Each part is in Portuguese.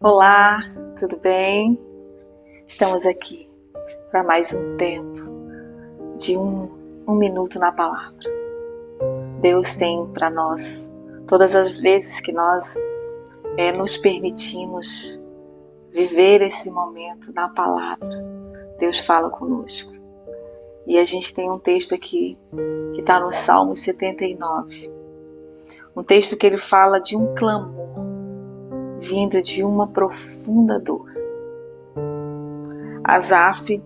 Olá, tudo bem? Estamos aqui para mais um tempo de um minuto na palavra. Deus tem para nós, todas as vezes que nós nos permitimos viver esse momento na palavra, Deus fala conosco. E a gente tem um texto aqui que está no Salmo 79, um texto que ele fala de um clamor vindo de uma profunda dor. Asaf,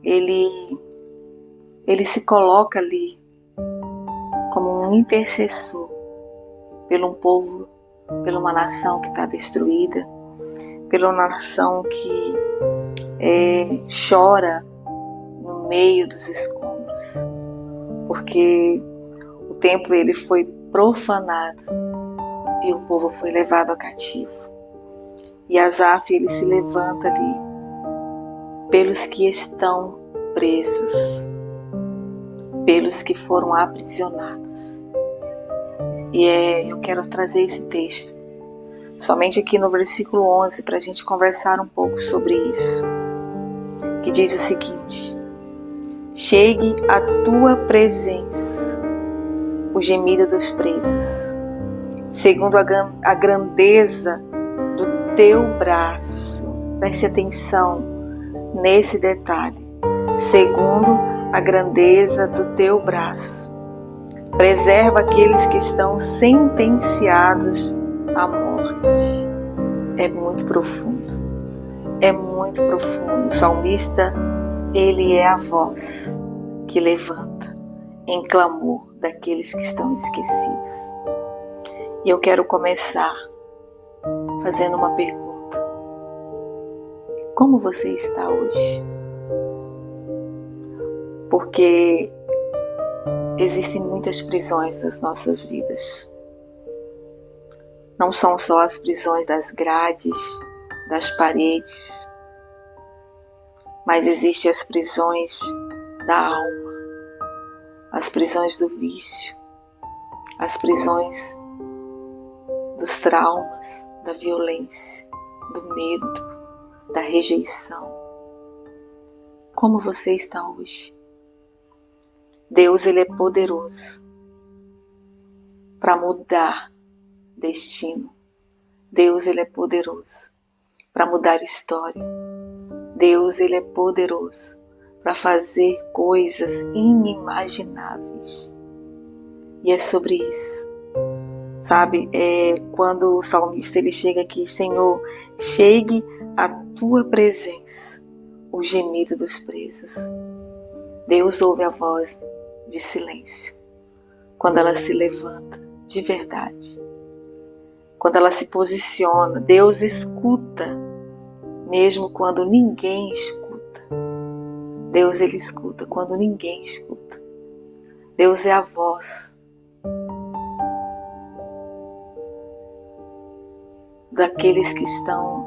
ele se coloca ali como um intercessor pelo um povo, pela uma nação que está destruída, pela uma nação que chora no meio dos escombros, porque o templo ele foi profanado e o povo foi levado a cativo. E Asaf ele se levanta ali pelos que estão presos, pelos que foram aprisionados. E eu quero trazer esse texto somente aqui no versículo 11 para a gente conversar um pouco sobre isso, que diz o seguinte: chegue à tua presença o gemido dos presos, segundo a grandeza do teu braço. Preste atenção nesse detalhe, segundo a grandeza do teu braço. Preserva aqueles que estão sentenciados à morte. É muito profundo. É muito profundo. O salmista, ele é a voz que levanta em clamor daqueles que estão esquecidos. E eu quero começar fazendo uma pergunta. Como você está hoje? Porque existem muitas prisões nas nossas vidas. Não são só as prisões das grades, das paredes, mas existem as prisões da alma, as prisões do vício, as prisões dos traumas, da violência, do medo, da rejeição. Como você está hoje? Deus ele é poderoso para mudar destino. Deus ele é poderoso para mudar história. Deus ele é poderoso para fazer coisas inimagináveis. E é sobre isso. Sabe, quando o salmista ele chega aqui: Senhor, chegue à tua presença o gemido dos presos. Deus ouve a voz de silêncio quando ela se levanta de verdade. Quando ela se posiciona, Deus escuta, mesmo quando ninguém escuta. Deus ele escuta quando ninguém escuta. Deus é a voz daqueles que estão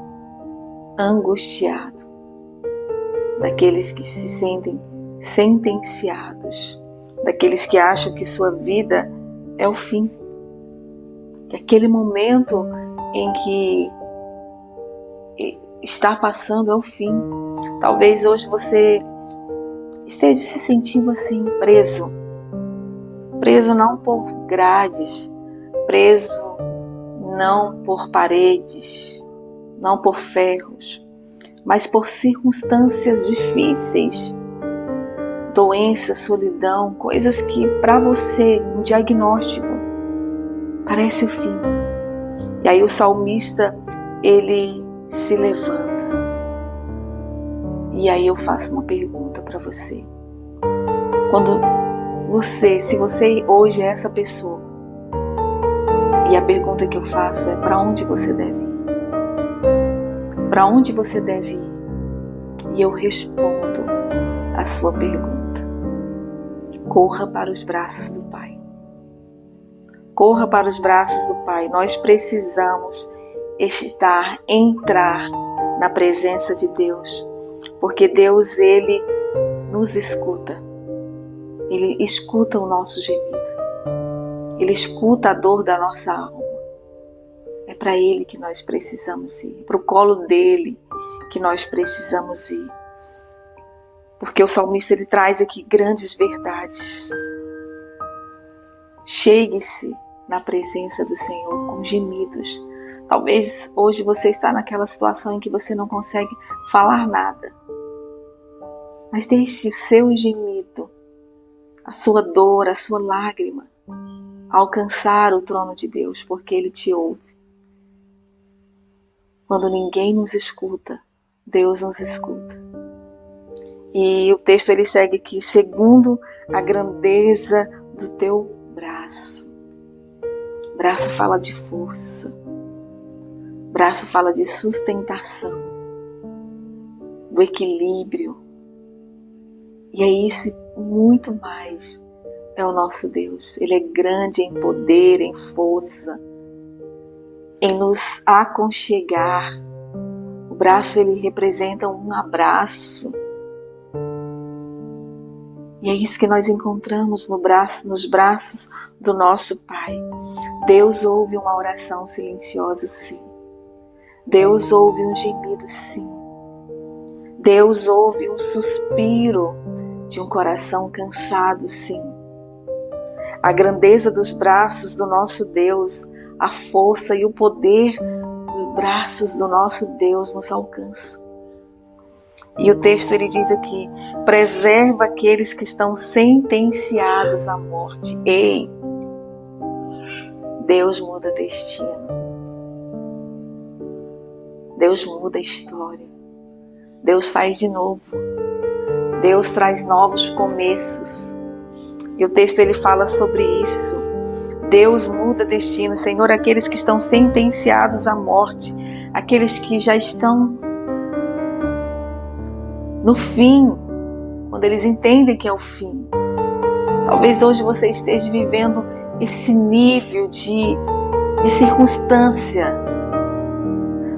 angustiados, daqueles que se sentem sentenciados, daqueles que acham que sua vida é o fim, que aquele momento em que está passando é o fim. Talvez hoje você esteja se sentindo assim, preso não por grades, preso não por paredes, não por ferros, mas por circunstâncias difíceis, doença, solidão, coisas que para você, um diagnóstico, parece o fim. E aí o salmista, ele se levanta. E aí eu faço uma pergunta para você. Se você hoje é essa pessoa, e a pergunta que eu faço é: para onde você deve ir? Para onde você deve ir? E eu respondo a sua pergunta. Corra para os braços do Pai. Corra para os braços do Pai. Nós precisamos entrar na presença de Deus, porque Deus, ele nos escuta. Ele escuta o nosso gemido. Ele escuta a dor da nossa alma. É para Ele que nós precisamos ir, para o colo dele que nós precisamos ir. Porque o salmista ele traz aqui grandes verdades. Chegue-se na presença do Senhor com gemidos. Talvez hoje você está naquela situação em que você não consegue falar nada. Mas deixe o seu gemido, a sua dor, a sua lágrima, alcançar o trono de Deus, porque Ele te ouve. Quando ninguém nos escuta, Deus nos escuta. E o texto ele segue aqui, segundo a grandeza do teu braço. Braço fala de força. Braço fala de sustentação, do equilíbrio. E é isso e muito mais. É o nosso Deus. Ele é grande em poder, em força, em nos aconchegar. O braço ele representa um abraço. E é isso que nós encontramos nos braços do nosso Pai. Deus ouve uma oração silenciosa, sim. Deus ouve um gemido, sim. Deus ouve um suspiro de um coração cansado, sim. A grandeza dos braços do nosso Deus, a força e o poder dos braços do nosso Deus nos alcançam. E o texto ele diz aqui, preserva aqueles que estão sentenciados à morte. Ei, Deus muda destino. Deus muda a história. Deus faz de novo. Deus traz novos começos. E o texto ele fala sobre isso. Deus muda destino. Senhor, aqueles que estão sentenciados à morte, aqueles que já estão no fim, quando eles entendem que é o fim. Talvez hoje você esteja vivendo esse nível de circunstância,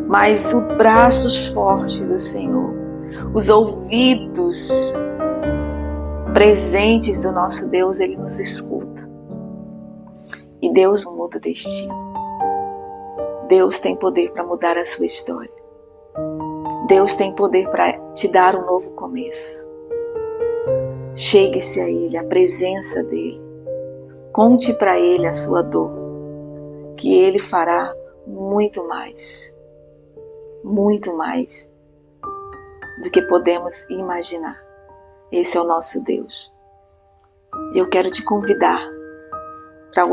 mas os braços fortes do Senhor, os ouvidos presentes do nosso Deus, Ele nos escuta. E Deus muda destino. Deus tem poder para mudar a sua história. Deus tem poder para te dar um novo começo. Chegue-se a Ele, a presença dEle. Conte para Ele a sua dor, que Ele fará muito mais do que podemos imaginar. Esse é o nosso Deus. Eu quero te convidar para